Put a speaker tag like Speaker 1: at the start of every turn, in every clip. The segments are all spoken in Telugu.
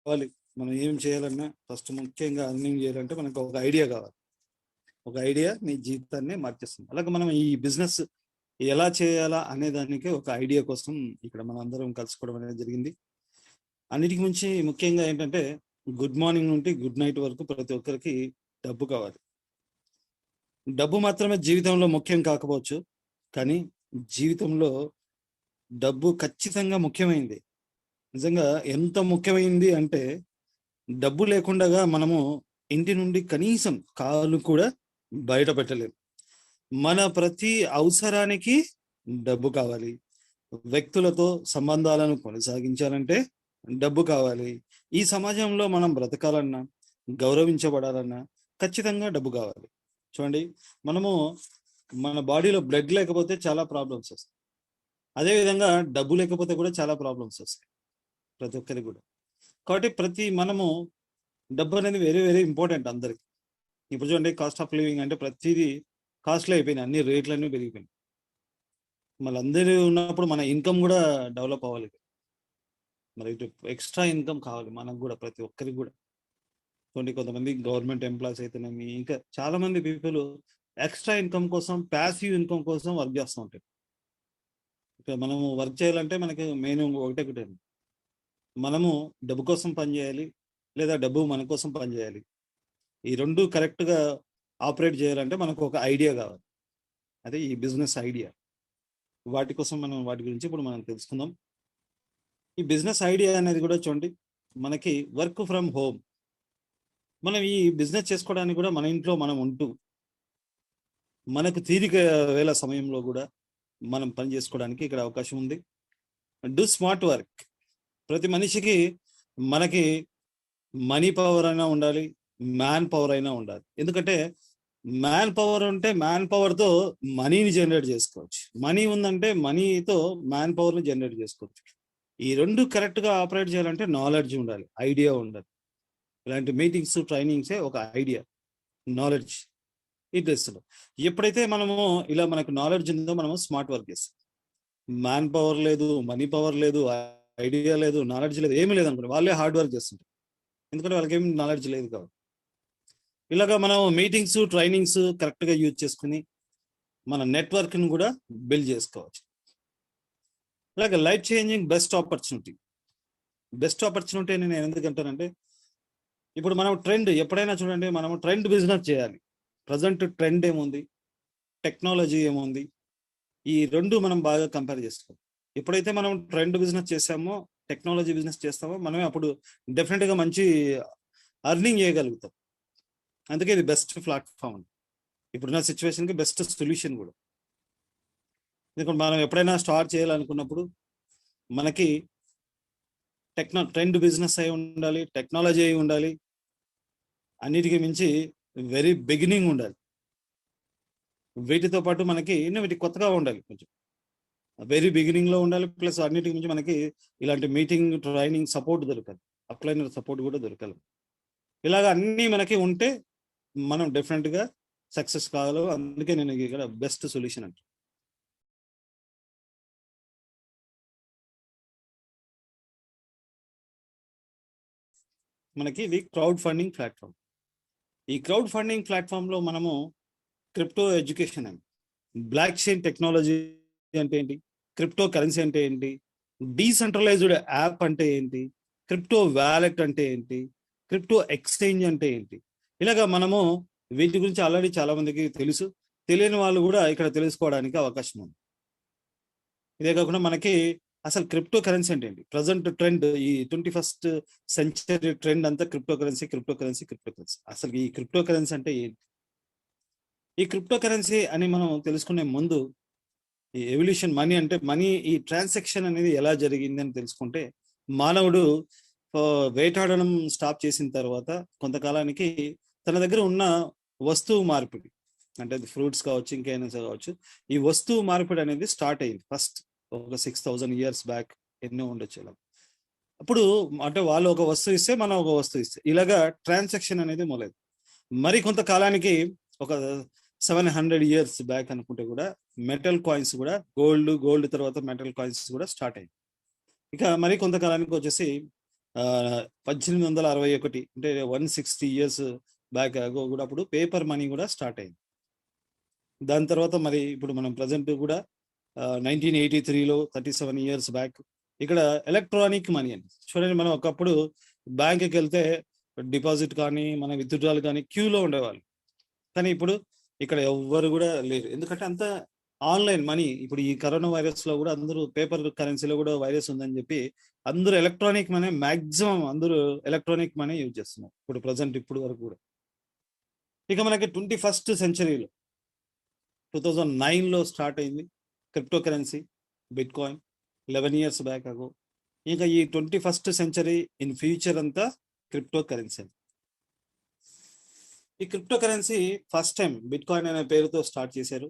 Speaker 1: కావాలి. మనం ఏం చేయాలన్నా ఫస్ట్ ముఖ్యంగా అర్నింగ్ చేయాలంటే మనకు ఒక ఐడియా కావాలి. ఒక ఐడియా నీ జీవితాన్ని మార్చేస్తుంది. అలాగే మనం ఈ బిజినెస్ ఎలా చేయాలా అనే దానికి ఒక ఐడియా కోసం ఇక్కడ మనం అందరం కలుసుకోవడం అనేది జరిగింది. అన్నిటికి మించి ముఖ్యంగా ఏంటంటే గుడ్ మార్నింగ్ నుండి గుడ్ నైట్ వరకు ప్రతి ఒక్కరికి డబ్బు కావాలి. డబ్బు మాత్రమే జీవితంలో ముఖ్యం కాకపోవచ్చు, కానీ జీవితంలో డబ్బు ఖచ్చితంగా ముఖ్యమైంది. నిజంగా ఎంత ముఖ్యమైంది అంటే డబ్బు లేకుండా మనము ఇంటి నుండి కనీసం కాలు కూడా బయట పెట్టలేము. మన ప్రతి అవసరానికి డబ్బు కావాలి. వ్యక్తులతో సంబంధాలను కొనసాగించాలంటే డబ్బు కావాలి. ఈ సమాజంలో మనం బ్రతకాలన్నా, గౌరవించబడాలన్నా ఖచ్చితంగా డబ్బు కావాలి. చూడండి, మనము మన బాడీలో బ్లడ్ లేకపోతే చాలా ప్రాబ్లమ్స్ వస్తాయి. అదేవిధంగా డబ్బు లేకపోతే కూడా చాలా ప్రాబ్లమ్స్ వస్తాయి ప్రతి ఒక్కరికి కూడా. కాబట్టి మనము డబ్బు అనేది వెరీ వెరీ ఇంపార్టెంట్ అందరికి. ఇప్పుడు చూడండి, కాస్ట్ ఆఫ్ లివింగ్ అంటే ప్రతిదీ కాస్ట్లీ అయిపోయినాయి, అన్ని రేట్లన్నీ పెరిగిపోయినాయి. మళ్ళీ అందరూ ఉన్నప్పుడు మన ఇన్కమ్ కూడా డెవలప్ అవ్వాలి. మరి ఇటు ఎక్స్ట్రా ఇన్కమ్ కావాలి మనకు కూడా, ప్రతి ఒక్కరికి కూడా. చూడండి, కొంతమంది గవర్నమెంట్ ఎంప్లాయీస్ అయితేనేమి, ఇంకా చాలా మంది పీపుల్ ఎక్స్ట్రా ఇన్కమ్ కోసం, ప్యాసివ్ ఇన్కమ్ కోసం వర్క్ చేస్తూ ఉంటారు. ఇక మనము వర్క్ చేయాలంటే మనకి మెయిన్ ఒకటే, మనము డబ్బు కోసం పనిచేయాలి, లేదా డబ్బు మన కోసం పనిచేయాలి. ఈ రెండు కరెక్ట్గా ఆపరేట్ చేయాలంటే మనకు ఒక ఐడియా కావాలి. అదే ఈ బిజినెస్ ఐడియా. వాటి గురించి ఇప్పుడు మనం తెలుసుకుందాం. ఈ బిజినెస్ ఐడియా అనేది కూడా చూడండి, మనకి వర్క్ ఫ్రమ్ హోమ్. మనం ఈ బిజినెస్ చేసుకోవడానికి కూడా మన ఇంట్లో మనం ఉంటూ, మనకు తీరిక వేళ సమయంలో కూడా మనం పని చేసుకోవడానికి ఇక్కడ అవకాశం ఉంది. Do smart work. ప్రతి మనిషికి మనకి మనీ పవర్ అయినా ఉండాలి, మ్యాన్ పవర్ అయినా ఉండాలి. ఎందుకంటే మ్యాన్ పవర్ ఉంటే మ్యాన్ పవర్తో మనీని జనరేట్ చేసుకోవచ్చు. మనీ ఉందంటే మనీతో మ్యాన్ పవర్ని జనరేట్ చేసుకోవచ్చు. ఈ రెండు కరెక్ట్గా ఆపరేట్ చేయాలంటే నాలెడ్జ్ ఉండాలి, ఐడియా ఉండాలి. ఇలాంటి మీటింగ్స్, ట్రైనింగ్సే ఒక ఐడియా, నాలెడ్జ్. ఈ డ్రెస్లో ఎప్పుడైతే మనము ఇలా మనకు నాలెడ్జ్ ఉందో మనము స్మార్ట్ వర్క్ చేస్తాం. మ్యాన్ పవర్ లేదు, మనీ పవర్ లేదు, ఐడియా లేదు, నాలెడ్జ్ లేదు, ఏమీ లేదు అనుకోండి, వాళ్ళే హార్డ్ వర్క్ చేస్తుంటారు. ఎందుకంటే వాళ్ళకి ఏమి నాలెడ్జ్ లేదు కాబట్టి. ఇలాగా మనం మీటింగ్స్, ట్రైనింగ్స్ కరెక్ట్గా యూజ్ చేసుకుని మన నెట్వర్క్ని కూడా బిల్డ్ చేసుకోవచ్చు. అలాగే life changing best opportunity. Best opportunity అని నేను ఎందుకంటానంటే, ఇప్పుడు మనం ట్రెండ్ ఎప్పుడైనా చూడండి, మనం ట్రెండ్ బిజినెస్ చేయాలి. ప్రజెంట్ ట్రెండ్ ఏముంది, టెక్నాలజీ ఏముంది, ఈ రెండు మనం బాగా కంపేర్ చేసుకోవాలి. ఎప్పుడైతే మనం ట్రెండ్ బిజినెస్ చేసామో, టెక్నాలజీ బిజినెస్ చేస్తామో, మనమే అప్పుడు డెఫినెట్గా మంచి అర్నింగ్ చేయగలుగుతాం. అందుకే ఇది బెస్ట్ ప్లాట్ఫామ్ అండి, ఇప్పుడున్న సిచ్యువేషన్కి బెస్ట్ సొల్యూషన్ కూడా. ఎందుకంటే మనం ఎప్పుడైనా స్టార్ట్ చేయాలనుకున్నప్పుడు మనకి ట్రెండ్ బిజినెస్ అయి ఉండాలి, టెక్నాలజీ అయి ఉండాలి, అన్నిటికీ మించి వెరీ బిగినింగ్ ఉండాలి. వీటితో పాటు మనకి వీటి కొత్తగా ఉండాలి, కొంచెం వెరీ బిగినింగ్లో ఉండాలి. ప్లస్ అన్నిటికి మించి మనకి ఇలాంటి మీటింగ్, ట్రైనింగ్ సపోర్ట్ దొరకాలి, అప్లైనర్ సపోర్ట్ కూడా దొరకాలి. ఇలాగ అన్నీ మనకి ఉంటే మనం డెఫినెట్గా సక్సెస్ కాగలం. అందుకే నేను ఇక్కడ బెస్ట్ సొల్యూషన్ అంటే. మనకి ఇది క్రౌడ్ ఫండింగ్ ప్లాట్ఫామ్. ఈ క్రౌడ్ ఫండింగ్ ప్లాట్ఫామ్లో మనము క్రిప్టో ఎడ్యుకేషన్ అని, బ్లాక్ చైన్ టెక్నాలజీ అంటే ఏంటి, క్రిప్టో కరెన్సీ అంటే ఏంటి, డీసెంట్రలైజ్డ్ యాప్ అంటే ఏంటి, క్రిప్టో వ్యాలెట్ అంటే ఏంటి, క్రిప్టో ఎక్స్చేంజ్ అంటే ఏంటి, ఇలాగా మనము వీటి గురించి ఆల్రెడీ చాలా మందికి తెలుసు. తెలియని వాళ్ళు కూడా ఇక్కడ తెలుసుకోవడానికి అవకాశం ఉంది. ఇదే కాకుండా మనకి అసలు క్రిప్టో కరెన్సీ అంటే ఏంటి, ప్రజెంట్ ట్రెండ్, ఈ 21st సెంచరీ ట్రెండ్ అంతా క్రిప్టో కరెన్సీ. అసలు ఈ క్రిప్టో కరెన్సీ అంటే ఏంటి, ఈ క్రిప్టో కరెన్సీ అని మనం తెలుసుకునే ముందు ఈ ఎవల్యూషన్ మనీ ఈ ట్రాన్సాక్షన్ అనేది ఎలా జరిగింది అని తెలుసుకుంటే, మానవుడు వేటాడడం స్టాప్ చేసిన తర్వాత కొంతకాలానికి తన దగ్గర ఉన్న వస్తువు మార్పిడి, అంటే అది ఫ్రూట్స్ కావచ్చు, ఇంకేమైనా కావచ్చు, ఈ వస్తువు మార్పిడి అనేది స్టార్ట్ అయింది ఫస్ట్ ఒక 6000 years బ్యాక్. ఎన్నో ఉండొచ్చు ఇలా. అప్పుడు అంటే వాళ్ళు ఒక వస్తువు ఇస్తే, మనం ఒక వస్తువు ఇస్తే, ఇలాగా ట్రాన్సాక్షన్ అనేది మొదలైంది. మరి కొంతకాలానికి ఒక 700 years బ్యాక్ అనుకుంటే కూడా మెటల్ కాయిన్స్ కూడా, గోల్డ్ తర్వాత మెటల్ కాయిన్స్ కూడా స్టార్ట్ అయ్యాయి. ఇక మరి కొంతకాలానికి వచ్చేసి 1861 అంటే 160 years బ్యాక్ కూడా అప్పుడు పేపర్ మనీ కూడా స్టార్ట్ అయింది. దాని తర్వాత మరి ఇప్పుడు మనం ప్రజెంట్ కూడా 1983లో 37 years బ్యాక్ ఇక్కడ ఎలక్ట్రానిక్ మనీ అని చూడండి. మనం ఒకప్పుడు బ్యాంకుకి వెళ్తే డిపాజిట్ కానీ మన విత్డ్రాల్ కానీ క్యూలో ఉండేవాళ్ళు. కానీ ఇప్పుడు ఇక్కడ ఎవ్వరు కూడా లేరు, ఎందుకంటే అంత ఆన్లైన్ మనీ. ఇప్పుడు ఈ కరోనా వైరస్ లో కూడా అందరూ పేపర్ కరెన్సీలో కూడా వైరస్ ఉందని చెప్పి అందరూ ఎలక్ట్రానిక్ మనీ, మాక్సిమం అందరూ ఎలక్ట్రానిక్ మనీ యూజ్ చేస్తున్నారు ఇప్పుడు ప్రజెంట్ ఇప్పుడు వరకు కూడా. ఇక మనకి 21st centuryలో 2009లో స్టార్ట్ అయింది crypto currency bit coin 11 years back అగో. ఇంకా ఈ 21st century ఇన్ ఫ్యూచర్ అంతా క్రిప్టో కరెన్సీ. ఈ crypto currency first time bit coin అనే పేరుతో స్టార్ట్ చేశారు.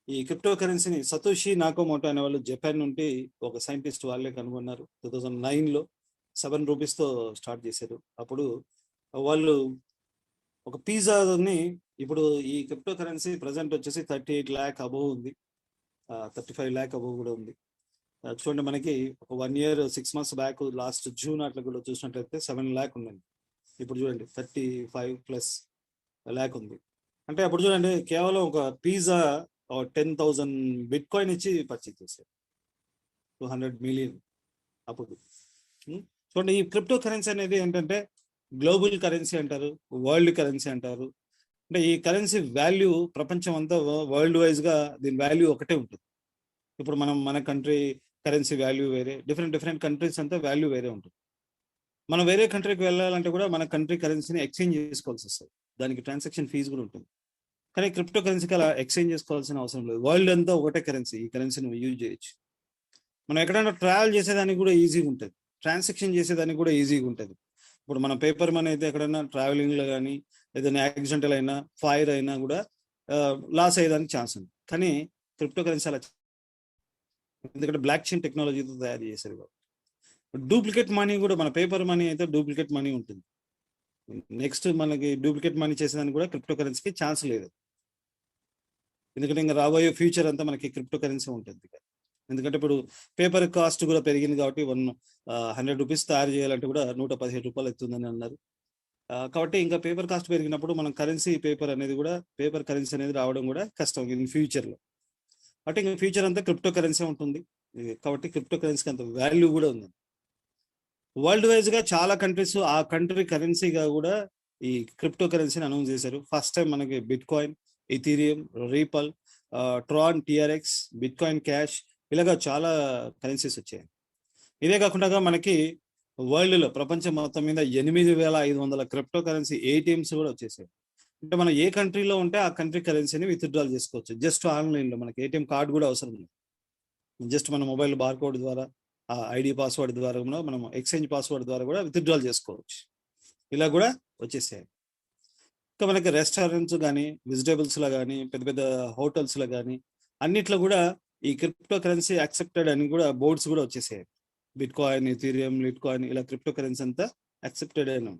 Speaker 1: ఈ క్రిప్టో కరెన్సీని సతోషి నాకోమోటో అనే వాళ్ళు జపాన్ నుండి ఒక సైంటిస్ట్ వాళ్ళే కనుగొన్నారు. 2009లో 7 రూపీస్తో స్టార్ట్ చేశారు. అప్పుడు వాళ్ళు ఒక పిజ్జాని, ఇప్పుడు ఈ క్రిప్టో కరెన్సీ ప్రజెంట్ వచ్చేసి 38 lakh అబోవ్ ఉంది, 35 lakh అబోవ్ కూడా ఉంది. చూడండి మనకి ఒక 1 year 6 months back last June అట్లా కూడా చూసినట్లయితే 7 lakh ఉందండి. ఇప్పుడు చూడండి 35+ lakh ఉంది. అంటే అప్పుడు చూడండి కేవలం ఒక పిజ్జా 10,000 బిట్ కాయిన్ ఇచ్చి పర్చేజ్ చేశారు, 200 million అప్పుడు. చూడండి ఈ క్రిప్టో కరెన్సీ అనేది ఏంటంటే గ్లోబల్ కరెన్సీ అంటారు, వరల్డ్ కరెన్సీ అంటారు. అంటే ఈ కరెన్సీ వాల్యూ ప్రపంచం అంతా వరల్డ్ వైజ్గా దీని వాల్యూ ఒకటే ఉంటుంది. ఇప్పుడు మనం మన కంట్రీ కరెన్సీ వాల్యూ వేరే, డిఫరెంట్ కంట్రీస్ అంతా వాల్యూ వేరే ఉంటుంది. మనం వేరే కంట్రీకి వెళ్ళాలంటే కూడా మన కంట్రీ కరెన్సీని ఎక్స్చేంజ్ చేసుకోవాల్సి వస్తుంది, దానికి ట్రాన్సాక్షన్ ఫీజు కూడా ఉంటుంది. కానీ క్రిప్టో కరెన్సీకి అలా ఎక్స్చేంజ్ చేసుకోవాల్సిన అవసరం లేదు, వరల్డ్ అంతా ఒకటే కరెన్సీ, ఈ కరెన్సీని యూజ్ చేయొచ్చు. మనం ఎక్కడైనా ట్రావెల్ చేసేదానికి కూడా ఈజీగా ఉంటుంది, ట్రాన్సాక్షన్ చేసేదానికి కూడా ఈజీగా ఉంటుంది. ఇప్పుడు మన పేపర్ మనీ అయితే ఎక్కడైనా ట్రావెలింగ్లో కానీ ఏదైనా యాక్సిడెంటల్ అయినా ఫైర్ అయినా కూడా లాస్ అయ్యేదానికి ఛాన్స్ ఉంది. కానీ క్రిప్టో కరెన్సీ అలా, ఎందుకంటే బ్లాక్ చైన్ టెక్నాలజీతో తయారు చేశారు కాబట్టి. డూప్లికేట్ మనీ కూడా, మన పేపర్ మనీ అయితే డూప్లికేట్ మనీ ఉంటుంది. నెక్స్ట్ మనకి డూప్లికేట్ మనీ చేసేదానికి కూడా క్రిప్టో కరెన్సీకి ఛాన్స్ లేదు, ఎందుకంటే ఇంకా రాబోయే ఫ్యూచర్ అంతా మనకి క్రిప్టో కరెన్సీ ఉంటుంది. ఎందుకంటే ఇప్పుడు పేపర్ కాస్ట్ కూడా పెరిగింది కాబట్టి 100 రూపీస్ తయారు చేయాలంటే కూడా 117 రూపాయలు అవుతుందని అన్నారు. కాబట్టి ఇంకా పేపర్ కాస్ట్ పెరిగినప్పుడు మనం కరెన్సీ పేపర్ అనేది కూడా, పేపర్ కరెన్సీ అనేది రావడం కూడా కష్టం ఇన్ ఫ్యూచర్లో. అంటే ఇంకా ఫ్యూచర్ అంతా క్రిప్టో కరెన్సీ ఉంటుంది. కాబట్టి క్రిప్టో కరెన్సీకి అంత వాల్యూ కూడా ఉంది. వరల్డ్ వైజ్గా చాలా కంట్రీస్ ఆ కంట్రీ కరెన్సీగా కూడా ఈ క్రిప్టో కరెన్సీని అనౌన్స్ చేశారు. ఫస్ట్ టైం మనకి bitcoin, Ethereum, Ripple, Tron, TRX, bitcoin cash, ఇలాగా చాలా కరెన్సీస్ వచ్చాయి. ఇదే కాకుండా మనకి వరల్డ్లో ప్రపంచం మొత్తం మీద 8,500 క్రిప్టో కరెన్సీ ఏటీఎంస్ కూడా వచ్చేసాయి. అంటే మనం ఏ కంట్రీలో ఉంటే ఆ కంట్రీ కరెన్సీని విత్డ్రాల్ చేసుకోవచ్చు జస్ట్ ఆన్లైన్లో. మనకి ఏటీఎం కార్డు కూడా అవసరం లేదు, జస్ట్ మన మొబైల్ బార్కోడ్ ద్వారా, ఆ ఐడి పాస్వర్డ్ ద్వారా కూడా, మనం ఎక్స్చేంజ్ పాస్వర్డ్ ద్వారా కూడా విత్డ్రాల్ చేసుకోవచ్చు. ఇలా కూడా వచ్చేసాయి. ఇంకా మనకి రెస్టారెంట్స్ కానీ, వెజిటేబుల్స్లో కానీ, పెద్ద పెద్ద హోటల్స్లో కానీ అన్నిట్లో కూడా ఈ క్రిప్టో కరెన్సీ యాక్సెప్టెడ్ అని కూడా బోర్డ్స్ కూడా వచ్చేసాయి. Bitcoin, ethereum, litecoin, ఇలా క్రిప్టో కరెన్సీ అంతా యాక్సెప్టెడ్ అయినా.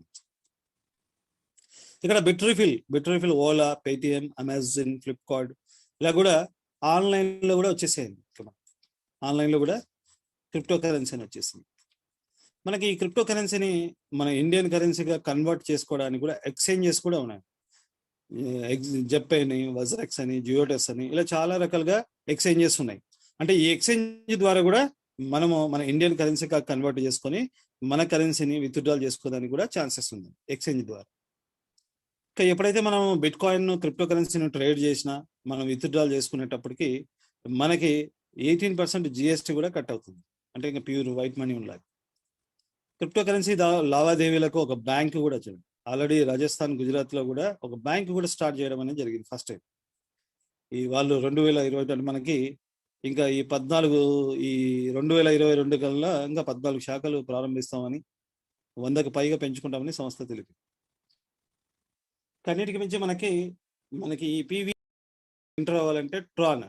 Speaker 1: ఇక్కడ Bitrefill, Ola, Paytm, Amazon, Flipkart ఇలా కూడా ఆన్లైన్లో కూడా వచ్చేసాయండి. ఆన్లైన్లో కూడా క్రిప్టో కరెన్సీ అని వచ్చేసింది. మనకి ఈ క్రిప్టో కరెన్సీని మన ఇండియన్ కరెన్సీగా కన్వర్ట్ చేసుకోవడానికి కూడా ఎక్స్చేంజెస్ కూడా ఉన్నాయి. జెప్ అని, వజ్రెక్స్ అని, జియోటెస్ అని, ఇలా చాలా రకాలుగా ఎక్స్చేంజెస్ ఉన్నాయి. అంటే ఈ ఎక్స్చేంజ్ ద్వారా కూడా మనము మన ఇండియన్ కరెన్సీగా కన్వర్ట్ చేసుకొని మన కరెన్సీని విత్డ్రాల్ చేసుకోవడానికి కూడా ఛాన్సెస్ ఉంది ఎక్స్చేంజ్ ద్వారా. ఇంకా ఎప్పుడైతే మనం బిట్ కాయిన్, క్రిప్టో కరెన్సీని ట్రేడ్ చేసినా, మనం విత్డ్రాల్ చేసుకునేటప్పటికి మనకి 18% జిఎస్టీ కూడా కట్ అవుతుంది. అంటే ఇంకా ప్యూర్ వైట్ మనీ ఉండాలి. క్రిప్టో కరెన్సీ లావాదేవీలకు ఒక బ్యాంక్ కూడా వచ్చింది. ఆల్రెడీ రాజస్థాన్, గుజరాత్లో కూడా ఒక బ్యాంక్ కూడా స్టార్ట్ చేయడం అనేది జరిగింది ఫస్ట్ టైం. ఈ వాళ్ళు 2022 మనకి ఇంకా ఈ 2022 కల్లా ఇంకా 14 శాఖలు ప్రారంభిస్తామని, 100కు పైగా పెంచుకుంటామని సంస్థ తెలిపింది. కన్నిటికి మించి మనకి ఈ పీవీ ఎంటర్ అవ్వాలంటే ట్రాన్.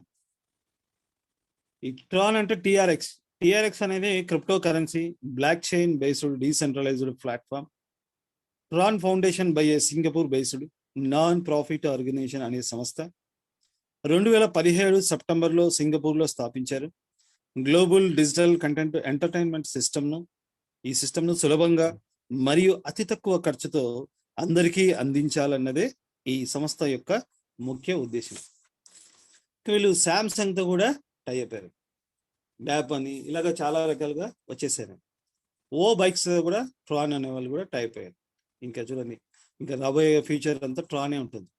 Speaker 1: ఈ ట్రాన్ అంటే టిఆర్ఎక్స్ అనేది cryptocurrency blockchain based decentralised platform. Tron Foundation by a Singapore based non profit organisation అనే సంస్థ 2017 సెప్టెంబర్లో సింగపూర్లో స్థాపించారు. గ్లోబల్ డిజిటల్ కంటెంట్ ఎంటర్టైన్మెంట్ సిస్టమ్ను ఈ సిస్టమ్ను సులభంగా మరియు అతి తక్కువ ఖర్చుతో అందరికీ అందించాలన్నదే ఈ సంస్థ యొక్క ముఖ్య ఉద్దేశం. వీళ్ళు శాంసంగ్తో కూడా టై అయిపోయారు. ల్యాప్ అని ఇలాగ చాలా రకాలుగా వచ్చేసారు. ఓ బైక్స్ కూడా ట్రాన్ అనే వాళ్ళు కూడా టై అయిపోయారు. ఇంకా చూడండి, ఇంకా రాబోయే ఫ్యూచర్ అంతా ట్రానే ఉంటుంది.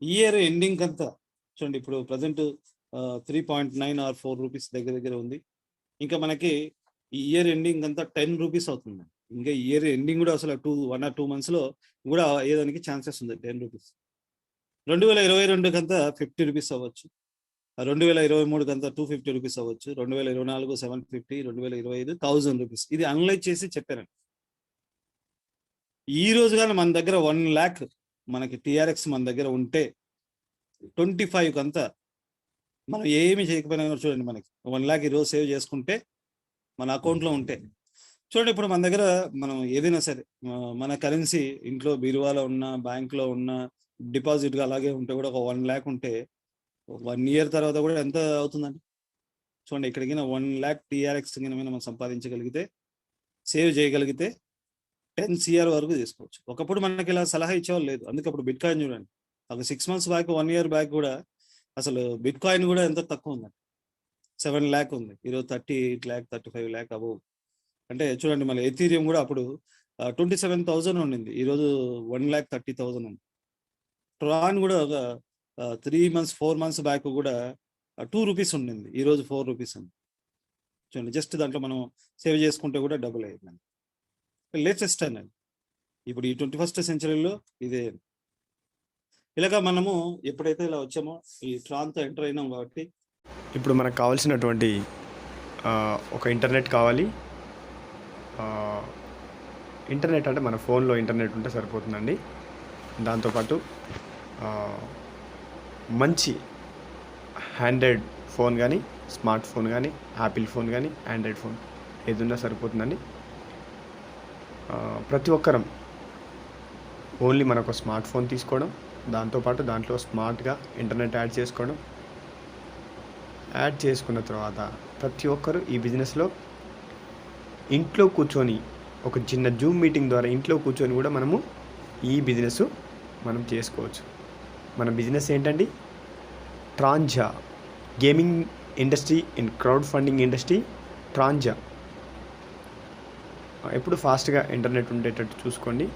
Speaker 1: ఇయర్ ఎండింగ్ అంతా చూడండి, ఇప్పుడు ప్రజెంట్ 3.9 ఆర్ 4 రూపీస్ దగ్గర ఉంది. ఇంకా మనకి ఈ ఇయర్ ఎండింగ్ అంతా 10 రూపీస్ అవుతుంది. ఇంకా ఇయర్ ఎండింగ్ కూడా అసలు 1 or 2 months లో కూడా అయ్యేదానికి ఛాన్సెస్ ఉంది. 10 రూపీస్ 2022 కంతా 50 రూపీస్ అవ్వచ్చు, 2023 కంతా 250 రూపీస్ అవ్వచ్చు, 2024 750, 2025 1000 రూపీస్. ఇది అనలైజ్ చేసి చెప్పారండి. ఈ రోజు కానీ మన దగ్గర 1 lakh మనకి టీఆర్ఎక్స్ మన దగ్గర ఉంటే 25 కంతా మనం ఏమి చేయకపోయినా చూడండి, మనకి 1 lakh ఈరోజు సేవ్ చేసుకుంటే మన అకౌంట్లో ఉంటే చూడండి, ఇప్పుడు మన దగ్గర మనం ఏదైనా సరే మన కరెన్సీ ఇంట్లో బీరువాలో ఉన్న, బ్యాంకులో ఉన్న, డిపాజిట్గా అలాగే ఉంటే కూడా ఒక 1 lakh ఉంటే 1 year తర్వాత కూడా ఎంత అవుతుందండి చూడండి. ఇక్కడికి 1 lakh టీఆర్ఎక్స్ మనం సంపాదించగలిగితే, సేవ్ చేయగలిగితే 10 CR వరకు తీసుకోవచ్చు. ఒకప్పుడు మనకి ఇలా సలహా ఇచ్చేవాళ్ళు లేదు. అందుకే అప్పుడు బిట్ కాయిన్ చూడండి, ఒక 6 months బ్యాక్, 1 year బ్యాక్ కూడా అసలు బిట్ కాయిన్ కూడా ఎంత తక్కువ ఉందండి. 7 lakh ఉంది, ఈరోజు 38 lakh 35 lakh అబౌవ్. అంటే చూడండి, మళ్ళీ ఎథీరియం కూడా అప్పుడు 27,000 ఉండింది, ఈరోజు 1,30,000 ఉంది. ట్రాన్ కూడా ఒక 3 months 4 months బ్యాక్ కూడా 2 రూపీస్ ఉండింది, ఈరోజు 4 రూపీస్ ఉంది. చూడండి, జస్ట్ దాంట్లో మనం సేవ్ చేసుకుంటే కూడా డబుల్ అయ్యిందండి. లేటెస్ట్ అనేది ఇప్పుడు ఈ 21st centuryలో ఇదే. ఇలాగా మనము ఎప్పుడైతే ఇలా వచ్చామో ఈ ట్రాన్తో ఎంటర్ అయినాం కాబట్టి
Speaker 2: ఇప్పుడు మనకు కావాల్సినటువంటి ఒక ఇంటర్నెట్ కావాలి. ఇంటర్నెట్ అంటే మన ఫోన్లో ఇంటర్నెట్ ఉంటే సరిపోతుందండి. దాంతోపాటు మంచి హ్యాండ్రాయిడ్ ఫోన్ కానీ, స్మార్ట్ ఫోన్ కానీ, యాపిల్ ఫోన్ కానీ, ఆండ్రాయిడ్ ఫోన్ ఏది ఉన్నా సరిపోతుందండి. ప్రతి ఒక్కరం ఓన్లీ మనకు స్మార్ట్ ఫోన్ తీసుకోవడం, దాంతోపాటు దాంట్లో స్మార్ట్గా ఇంటర్నెట్ యాడ్ చేసుకోవడం. యాడ్ చేసుకున్న తర్వాత ప్రతి ఒక్కరు ఈ బిజినెస్లో ఇంట్లో కూర్చొని, ఒక చిన్న జూమ్ మీటింగ్ ద్వారా ఇంట్లో కూర్చొని కూడా మనము ఈ బిజినెస్ మనం చేసుకోవచ్చు. మన బిజినెస్ ఏంటండి? ట్రాంజా gaming industry and crowd funding industry. ట్రాంజా ఎప్పుడు ఫాస్ట్గా ఇంటర్నెట్ ఉండేటట్టు చూసుకోండి.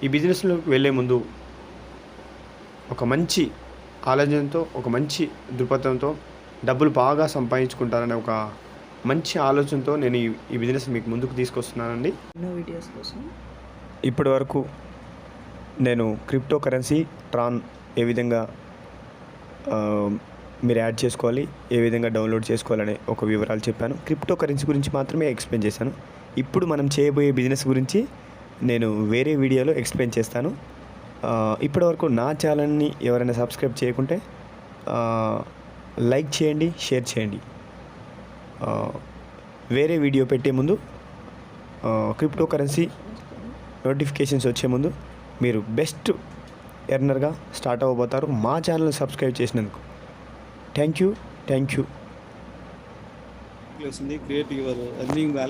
Speaker 2: ఈ బిజినెస్లోకి వెళ్ళే ముందు ఒక మంచి ఆలోచనతో, ఒక మంచి దృక్పథంతో, డబ్బులు బాగా సంపాదించుకుంటారనే ఒక మంచి ఆలోచనతో నేను ఈ బిజినెస్ మీకు ముందుకు తీసుకొస్తున్నానండి.
Speaker 3: వీడియోస్ కోసం
Speaker 2: ఇప్పటి వరకు నేను క్రిప్టో కరెన్సీ ట్రాన్ ఏ విధంగా మీరు యాడ్ చేసుకోవాలి, ఏ విధంగా డౌన్లోడ్ చేసుకోవాలనే ఒక వివరాలు చెప్పాను. క్రిప్టో కరెన్సీ గురించి మాత్రమే ఎక్స్ప్లెయిన్ చేశాను. ఇప్పుడు మనం చేయబోయే బిజినెస్ గురించి నేను వేరే వీడియోలో ఎక్స్ప్లెయిన్ చేస్తాను. ఇప్పటివరకు నా ఛానల్ని ఎవరైనా సబ్స్క్రైబ్ చేయకుంటే లైక్ చేయండి, షేర్ చేయండి. వేరే వీడియో పెట్టే ముందు, క్రిప్టో కరెన్సీ నోటిఫికేషన్స్ వచ్చే ముందు మీరు బెస్ట్ ఎర్నర్గా స్టార్ట్ అవ్వబోతారు మా ఛానల్ని సబ్స్క్రైబ్ చేసినందుకు. Thank you.
Speaker 1: Create your earning balance.